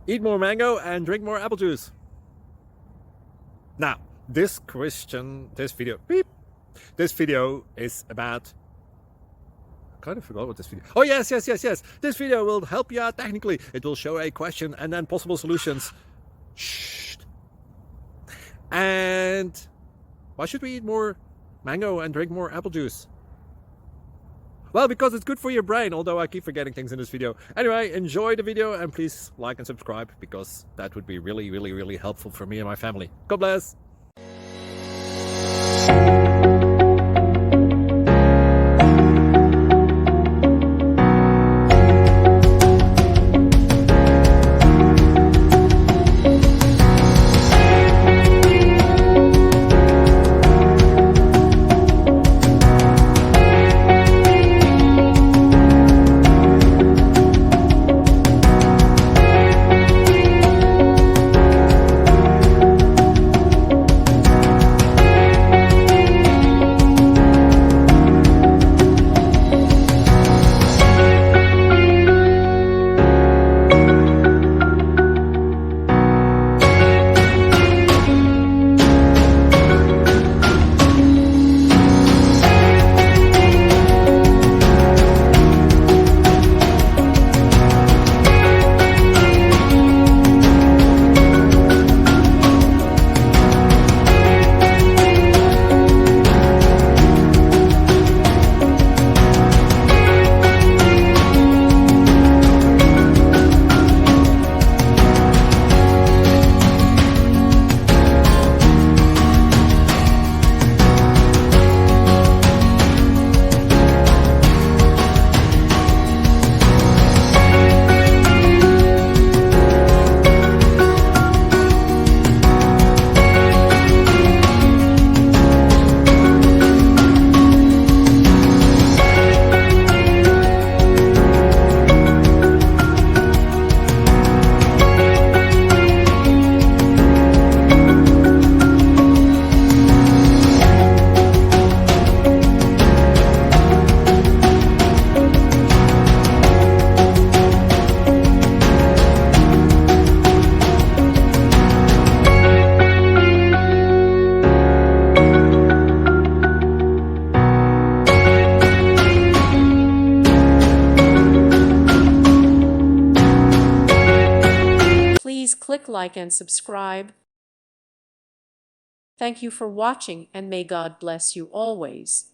Eat more mango and drink more apple juice. Now, this video is about, I kind of forgot what this video. Oh, yes. This video will help you out technically. It will show a question and then possible solutions. Shh. And why should we eat more mango and drink more apple juice? Well, because it's good for your brain, although I keep forgetting things in this video. Anyway, enjoy the video and please like and subscribe, because that would be really helpful for me and my family. God bless! Please click like and subscribe. Thank you for watching, and may God bless you always.